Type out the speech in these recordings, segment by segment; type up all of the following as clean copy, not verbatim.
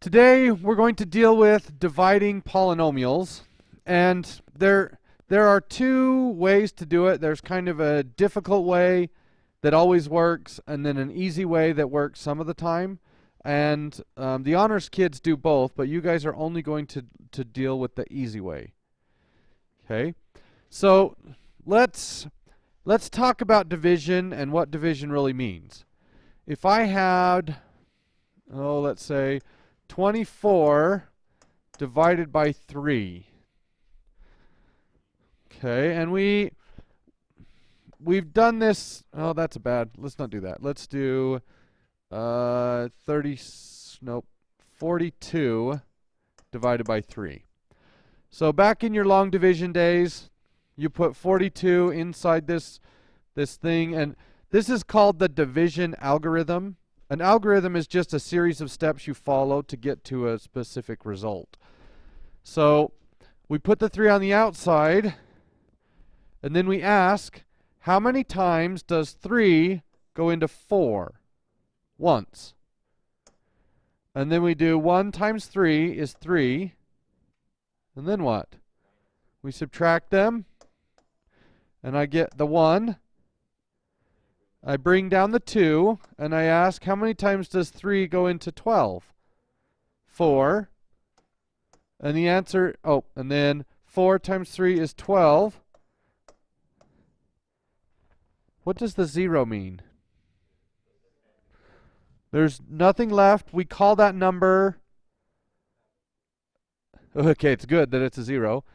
Today we're going to deal with dividing polynomials, and there are two ways to do it. There's kind of a difficult way that always works, and then an easy way that works some of the time. And the honors kids do both, but you guys are only going to deal with the easy way. Okay, so let's talk about division and what division really means. If I had, let's say 24 divided by 3. Okay, and we've done this. Oh, that's bad. Let's not do that. Let's do 42 divided by 3. So back in your long division days, you put 42 inside this thing, and this is called the division algorithm. An algorithm is just a series of steps you follow to get to a specific result. So we put the 3 on the outside, and then we ask, how many times does 3 go into 4? Once. And then we do 1 times 3 is 3. And then what? We subtract them, and I get the 1. I bring down the 2, and I ask, how many times does 3 go into 12? 4. And the answer, and then 4 times 3 is 12. What does the 0 mean? There's nothing left. We call that number. Okay, it's good that it's a 0.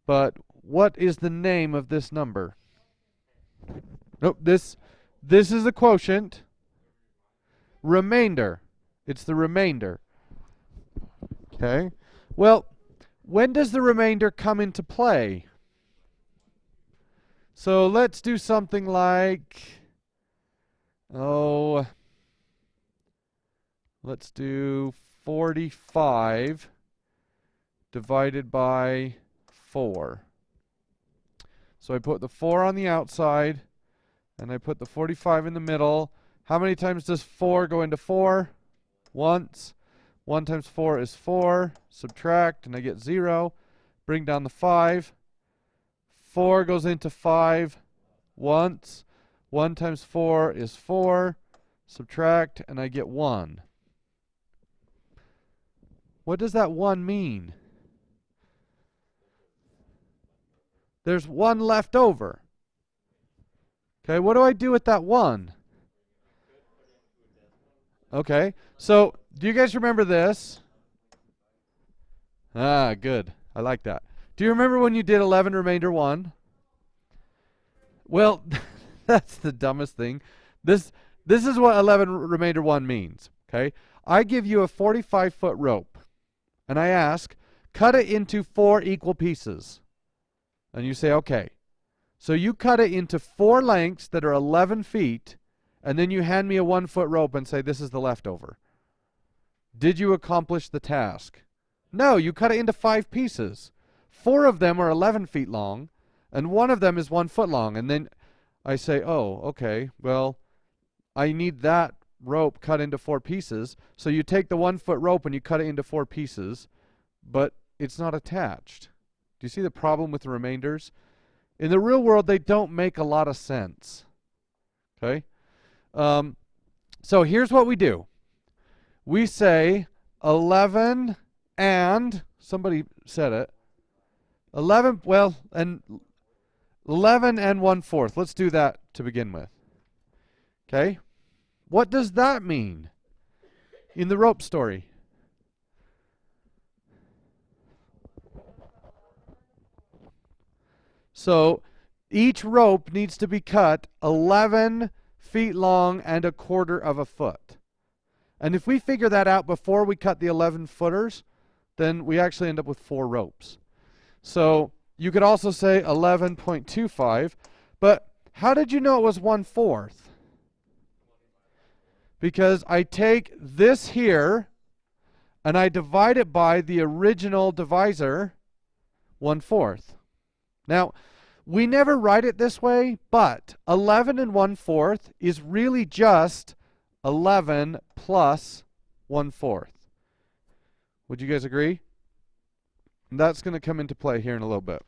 But what is the name of this number? Nope, this is the quotient. Remainder. It's the remainder. Okay. Well, when does the remainder come into play? So let's do something like, let's do 45 divided by 4. So I put the 4 on the outside, and I put the 45 in the middle. How many times does 4 go into 4? Once. 1 times 4 is 4. Subtract, and I get 0. Bring down the 5. 4 goes into 5 once. 1 times 4 is 4. Subtract, and I get 1. What does that 1 mean? There's 1 left over. Okay, what do I do with that 1? Okay, so do you guys remember this? Ah, good. I like that. Do you remember when you did 11 remainder 1? Well, that's the dumbest thing. This is what 11 remainder 1 means. Okay, I give you a 45-foot rope, and I ask, cut it into 4 equal pieces. And you say, okay. So you cut it into 4 lengths that are 11 feet, and then you hand me a 1-foot rope and say, this is the leftover. Did you accomplish the task? No, you cut it into 5 pieces. 4 of them are 11 feet long, and 1 of them is 1 foot long. And then I say, oh, okay, well, I need that rope cut into 4 pieces. So you take the 1-foot rope and you cut it into 4 pieces, but it's not attached. Do you see the problem with the remainders? In the real world, they don't make a lot of sense. Okay? So here's what we do. We say 11 and, somebody said it, 11 and 1/4. Let's do that to begin with. Okay? What does that mean in the rope story? So each rope needs to be cut 11 feet long and 1/4 foot. And if we figure that out before we cut the 11 footers, then we actually end up with 4 ropes. So you could also say 11.25, but how did you know it was 1/4? Because I take this here and I divide it by the original divisor, 1/4. Now, we never write it this way, but 11 and 1/4 is really just 11 plus 1/4. Would you guys agree? And that's going to come into play here in a little bit.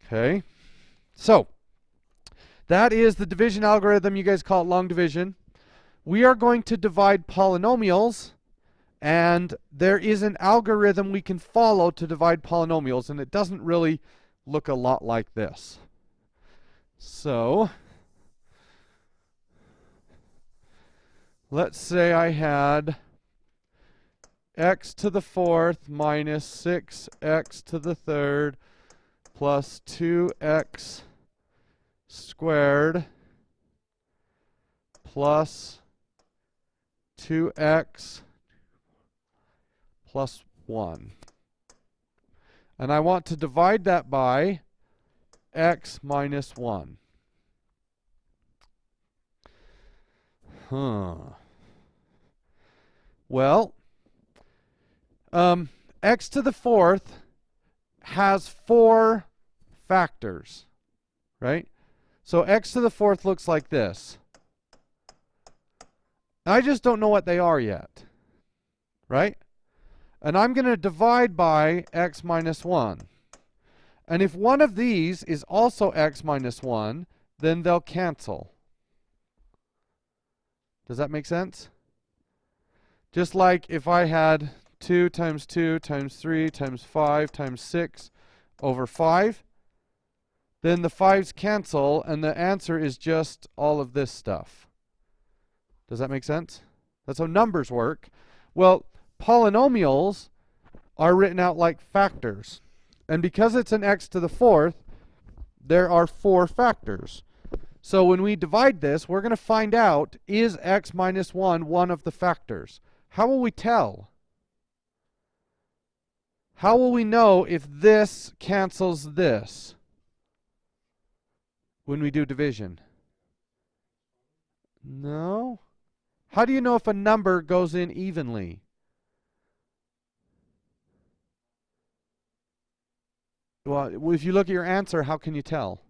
Okay. So, that is the division algorithm. You guys call it long division. We are going to divide polynomials, and there is an algorithm we can follow to divide polynomials, and it doesn't really look a lot like this. So, let's say I had x to the fourth minus 6x to the third plus 2x squared plus 2x plus 1. And I want to divide that by x minus 1. Well, x to the fourth has 4 factors, right? So x to the fourth looks like this. I just don't know what they are yet, right? And I'm going to divide by x minus 1. And if one of these is also x minus 1, then they'll cancel. Does that make sense? Just like if I had 2 times 2 times 3 times 5 times 6 over 5, then the 5's cancel, and the answer is just all of this stuff. Does that make sense? That's how numbers work. Well, polynomials are written out like factors. And because it's an x to the fourth, there are 4 factors. So when we divide this, we're going to find out, is x minus 1 one of the factors? How will we tell? How will we know if this cancels this when we do division? No. How do you know if a number goes in evenly? Well, if you look at your answer, how can you tell?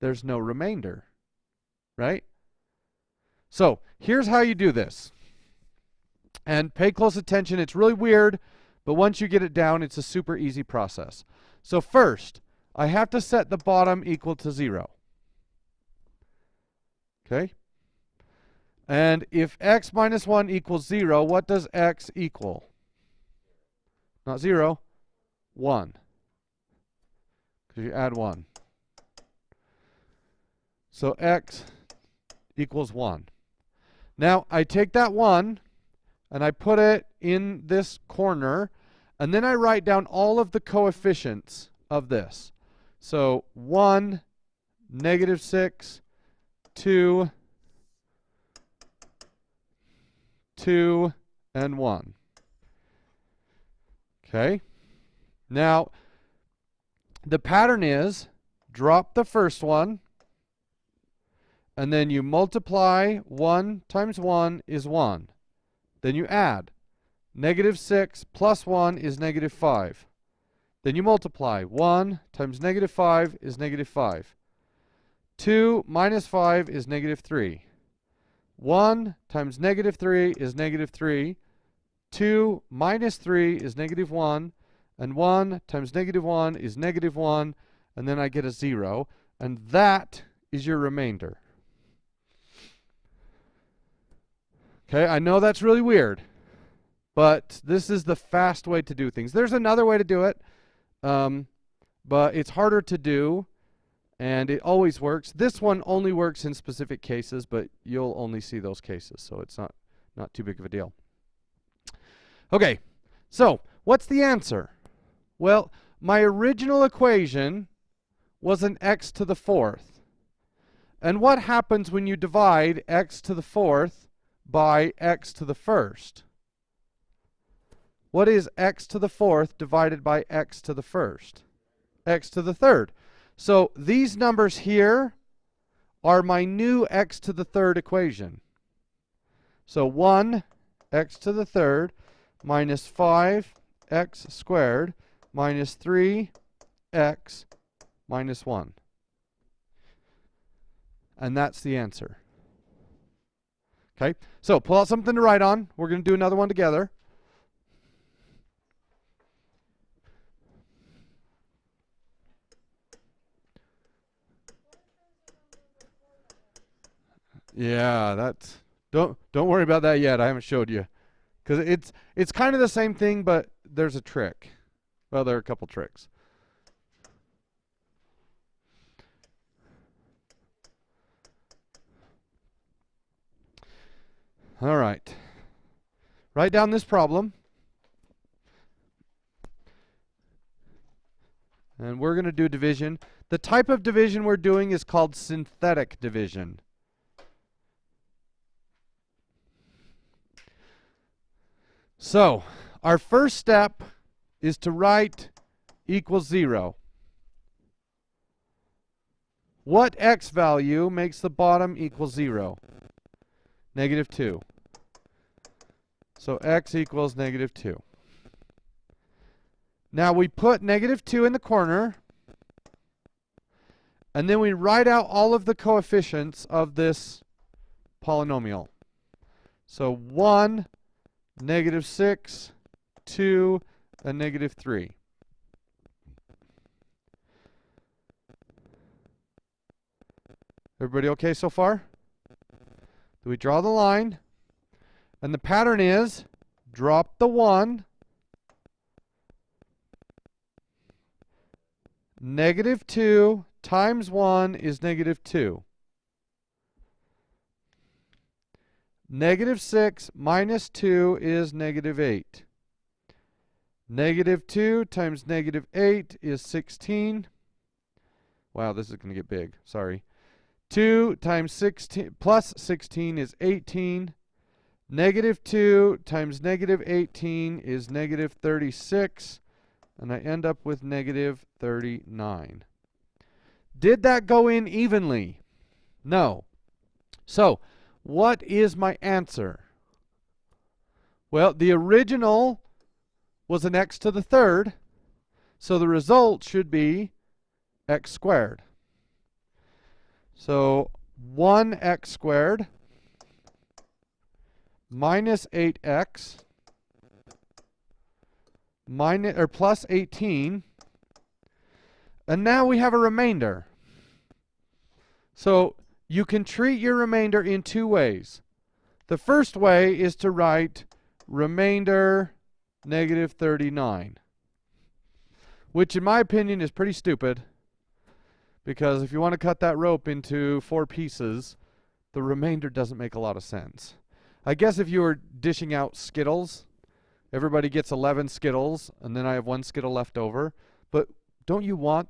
There's no remainder, right? So, here's how you do this. And pay close attention. It's really weird, but once you get it down, it's a super easy process. So first, I have to set the bottom equal to 0. Okay? And if x minus 1 equals 0, what does x equal? Not 0, 1. Because you add 1. So x equals 1. Now, I take that 1, and I put it in this corner, and then I write down all of the coefficients of this. So 1, negative 6, 2, 2, and 1. Okay? Now, the pattern is drop the first one, and then you multiply 1 times 1 is 1. Then you add. Negative 6 plus 1 is negative 5. Then you multiply. 1 times negative 5 is negative 5. 2 minus 5 is negative 3. 1 times negative 3 is negative 3. 2 minus 3 is negative 1. And 1 times negative 1 is negative 1. And then I get a 0. And that is your remainder. Okay, I know that's really weird, but this is the fast way to do things. There's another way to do it, but it's harder to do, and it always works. This one only works in specific cases, but you'll only see those cases, so it's not too big of a deal. Okay, so what's the answer? Well, my original equation was an x to the fourth. And what happens when you divide x to the fourth by x to the first? What is x to the fourth divided by x to the first? X to the third. So these numbers here are my new x to the third equation. So 1 x to the third minus 5x squared minus 3x minus 1. And that's the answer. Okay, so pull out something to write on. We're going to do another one together. Yeah, that's don't worry about that yet. I haven't showed you. Cuz it's kind of the same thing, but there's a trick. Well, there are a couple tricks. All right. Write down this problem. And we're going to do division. The type of division we're doing is called synthetic division. So, our first step is to write equals 0. What x value makes the bottom equal 0? -2. So x equals -2. Now we put -2 in the corner, and then we write out all of the coefficients of this polynomial. So 1, -6, 2, and -3. Everybody okay so far? So we draw the line, and the pattern is drop the 1, -2 times 1 is -2. -6 minus 2 is -8. -2 times -8 is 16. Wow, this is going to get big. Sorry. 2 times 16 plus 16 is 18. -2 times -18 is -36. And I end up with -39. Did that go in evenly? No. So, what is my answer? Well, the original was an x to the third, so the result should be x squared. So, 1x squared minus 8x plus 18, and now we have a remainder. So you can treat your remainder in two ways. The first way is to write remainder -39, which in my opinion is pretty stupid, because if you want to cut that rope into 4 pieces, the remainder doesn't make a lot of sense. I guess if you were dishing out Skittles, everybody gets 11 Skittles, and then I have 1 Skittle left over. But don't you want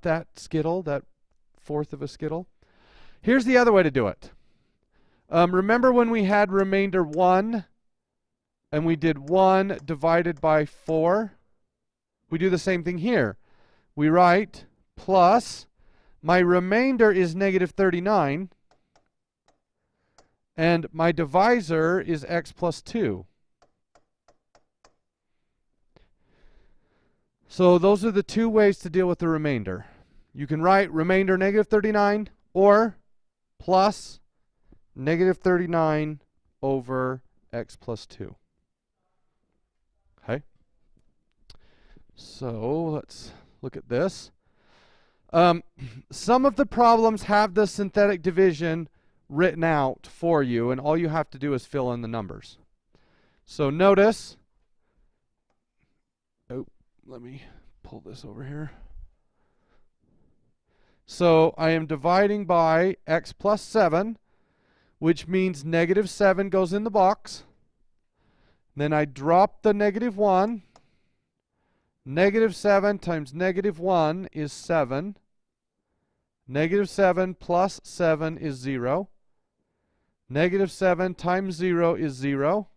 that Skittle, that fourth of a Skittle? Here's the other way to do it. Remember when we had remainder 1, and we did 1 divided by 4? We do the same thing here. We write plus, my remainder is -39, and my divisor is x plus 2. So those are the two ways to deal with the remainder. You can write remainder -39 or plus -39 over x plus 2. Okay? So let's look at this. Some of the problems have the synthetic division written out for you, and all you have to do is fill in the numbers. So notice, let me pull this over here. So I am dividing by x plus 7, which means -7 goes in the box. Then I drop the -1. -7 times -1 is 7. -7 plus 7 is 0. -7 times 0 is 0.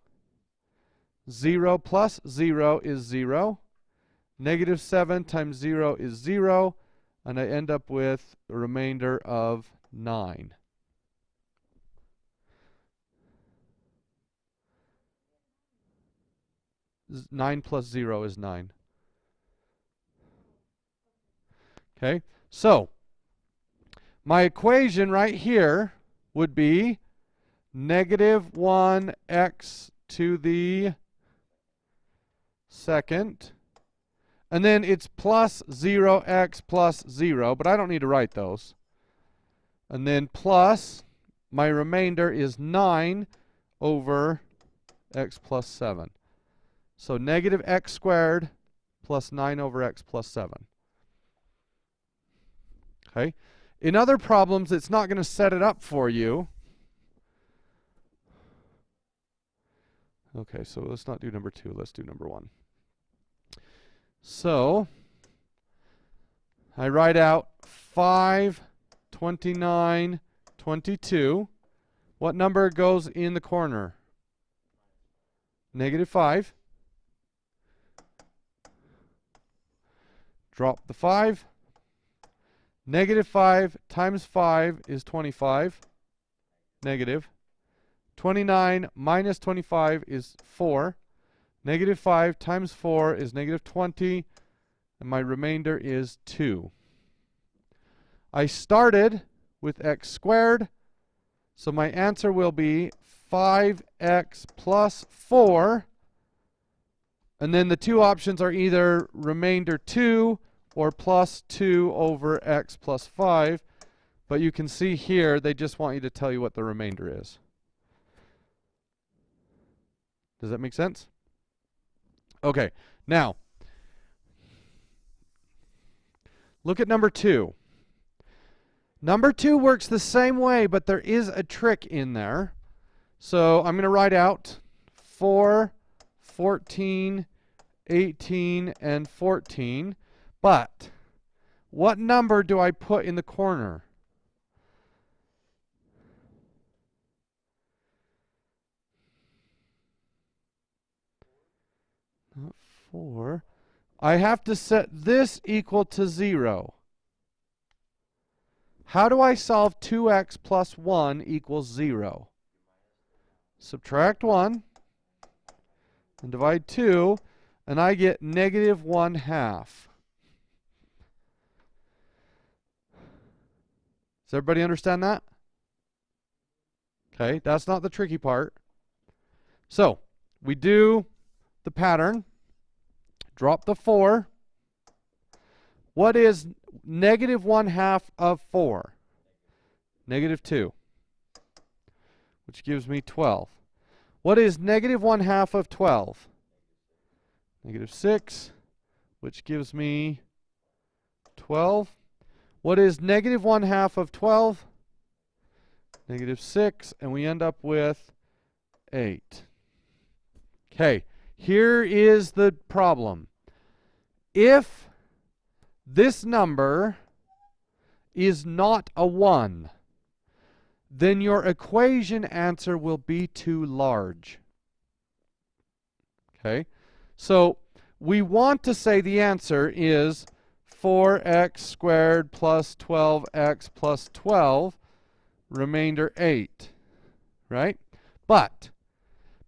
0 plus 0 is 0. -7 times 0 is 0. And I end up with a remainder of 9. Nine plus 0 is 9. Okay, so my equation right here would be -1x to the second, and then it's plus 0x plus 0, but I don't need to write those. And then plus my remainder is 9 over x plus 7. So negative x squared plus 9 over x plus 7. Okay? In other problems, it's not going to set it up for you. Okay, so let's not do number 2. Let's do number 1. So I write out 5, 29, 22. What number goes in the corner? Negative 5. Drop the 5. Negative 5 times 5 is 25. Negative. 29 minus 25 is 4. Negative 5 times 4 is negative 20. And my remainder is 2. I started with x squared. So my answer will be 5x plus 4. And then the two options are either remainder 2 or plus 2 over x plus 5. But you can see here, they just want you to tell you what the remainder is. Does that make sense? Okay, now, look at number 2. Number 2 works the same way, but there is a trick in there. So I'm going to write out 4, 14, 18, and 14. But what number do I put in the corner? Not 4. I have to set this equal to 0. How do I solve 2x plus 1 equals 0? Subtract 1 and divide 2, and I get negative 1/2. Does everybody understand that? Okay, that's not the tricky part. So, we do the pattern. Drop the 4. What is negative 1/2 of 4? Negative 2, which gives me 12. What is negative 1/2 of 12? Negative 6, which gives me 12. What is negative 1/2 of 12? Negative 6, and we end up with 8. Okay, here is the problem. If this number is not a 1, then your equation answer will be too large. Okay, so we want to say the answer is 4x squared plus 12x plus 12, remainder 8, right? But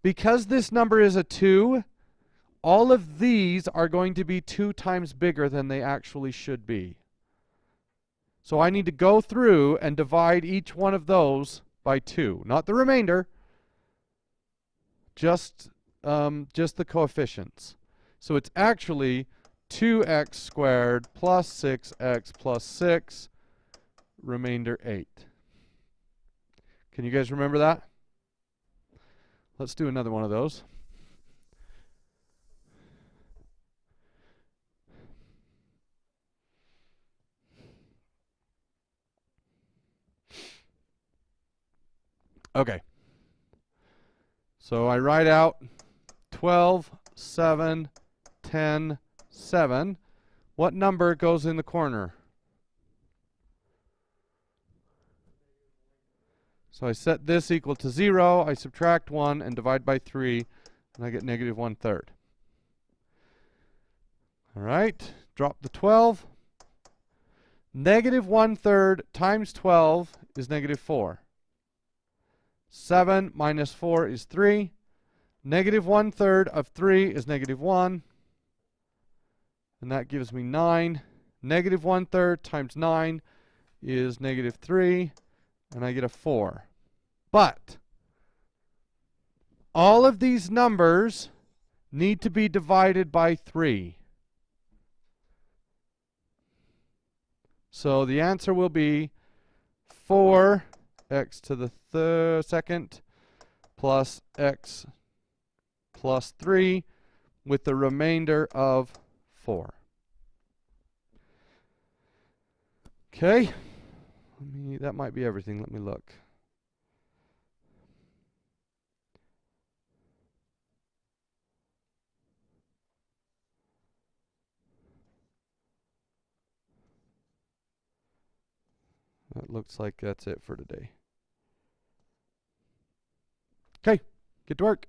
because this number is a 2, all of these are going to be 2 times bigger than they actually should be. So I need to go through and divide each one of those by 2. Not the remainder, just the coefficients. So it's actually 2x squared plus 6x plus 6, remainder 8. Can you guys remember that? Let's do another one of those. Okay. So I write out 12, 7, 10, 7. What number goes in the corner? So I set this equal to 0. I subtract 1 and divide by 3, and I get negative 1/3. All right. Drop the 12. Negative 1/3 times 12 is negative 4. 7 minus 4 is 3. Negative 1/3 of 3 is negative 1. And that gives me 9. Negative 1/3 times 9 is negative 3. And I get a 4. But all of these numbers need to be divided by 3. So the answer will be 4 x to the second plus x plus 3 with the remainder of 4. Okay, that might be everything. Let me look. That looks like that's it for today. Okay, get to work.